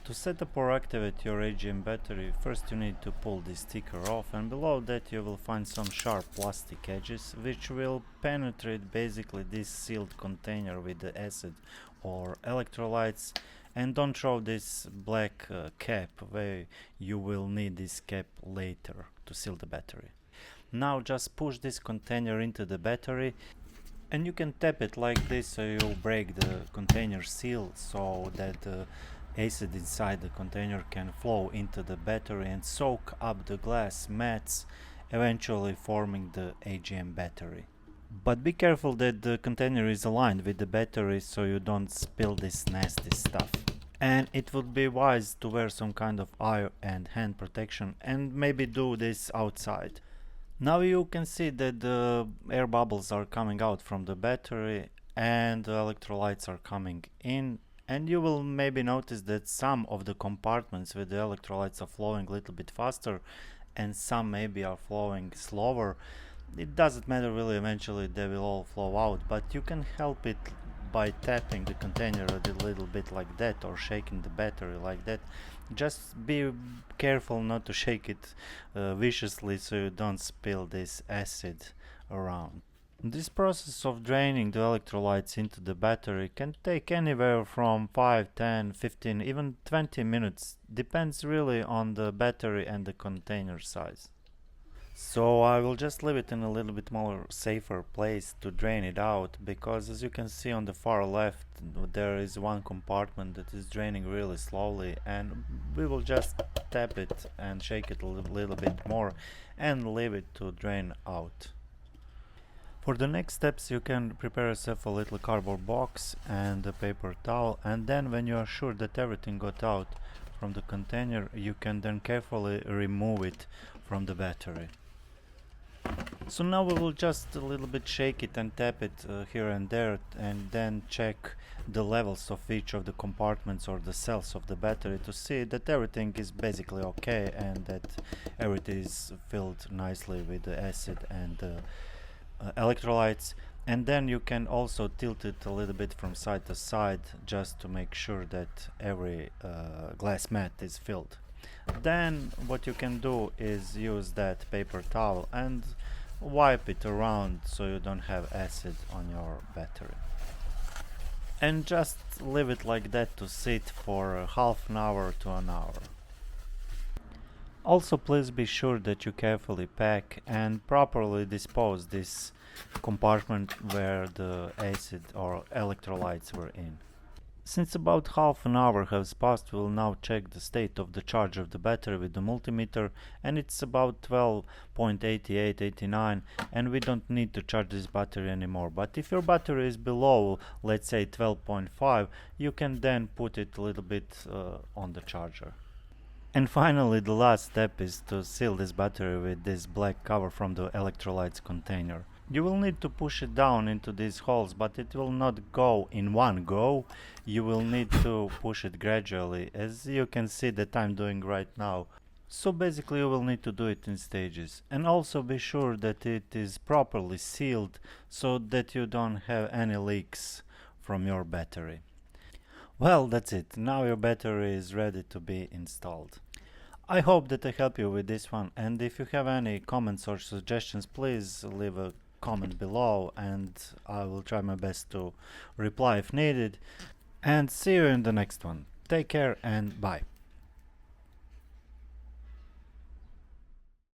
To set up or activate your AGM battery, first you need to pull this sticker off, and below that you will find some sharp plastic edges which will penetrate basically this sealed container with the acid or electrolytes. And don't throw this black cap, where you will need this cap later to seal the battery. Now just push this container into the battery, and you can tap it like this so you break the container seal, so that the acid inside the container can flow into the battery and soak up the glass mats, eventually forming the AGM battery. But be careful that the container is aligned with the battery so you don't spill this nasty stuff. And it would be wise to wear some kind of eye and hand protection, and maybe do this outside. Now you can see that the air bubbles are coming out from the battery and the electrolytes are coming in, and you will maybe notice that some of the compartments with the electrolytes are flowing a little bit faster and some maybe are flowing slower. It doesn't matter really, eventually they will all flow out, but you can help it by tapping the container a little bit like that, or shaking the battery like that. Just be careful not to shake it viciously so you don't spill this acid around. This process of draining the electrolytes into the battery can take anywhere from 5, 10, 15, even 20 minutes. Depends really on the battery and the container size. So I will just leave it in a little bit more safer place to drain it out, because as you can see on the far left there is one compartment that is draining really slowly, and we will just tap it and shake it a little bit more and leave it to drain out. For the next steps you can prepare yourself a little cardboard box and a paper towel, and then when you are sure that everything got out from the container, you can then carefully remove it from the battery. So now we will just a little bit shake it and tap it here and there, and then check the levels of each of the compartments or the cells of the battery to see that everything is basically okay and that everything is filled nicely with the acid and electrolytes. And then you can also tilt it a little bit from side to side just to make sure that every glass mat is filled. Then what you can do is use that paper towel and wipe it around so you don't have acid on your battery. And just leave it like that to sit for half an hour to an hour. Also, please be sure that you carefully pack and properly dispose this compartment where the acid or electrolytes were in. Since about half an hour has passed, we will now check the state of the charge of the battery with the multimeter, and it's about 12.8889, and we don't need to charge this battery anymore. But if your battery is below, let's say 12.5, you can then put it a little bit on the charger. And finally, the last step is to seal this battery with this black cover from the electrolytes container. You will need to push it down into these holes, but it will not go in one go. You will need to push it gradually, as you can see that I'm doing right now. So basically you will need to do it in stages. And also be sure that it is properly sealed so that you don't have any leaks from your battery. Well, that's it. Now your battery is ready to be installed. I hope that I helped you with this one, and if you have any comments or suggestions, please leave a comment below and I will try my best to reply if needed. And see you in the next one. Take care and bye.